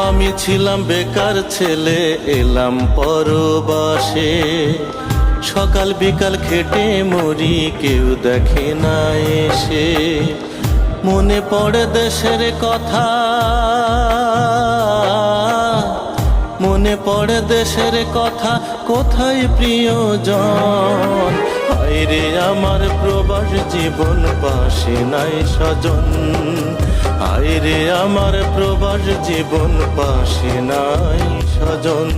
আমি ছিলাম বেকার ছেলে, এলাম পরবাসে। সকাল বিকাল খেটে মরি, কেউ দেখে না এসে। মনে পড়ে দেশের কথা, মনে পড়ে দেশের কথা, কোথায় প্রিয়জন? হায়রে আমার প্রবাস জীবন, পাশে নাই স্বজন। হায়রে আমার প্রবাস জীবন, পাশে নাই স্বজন।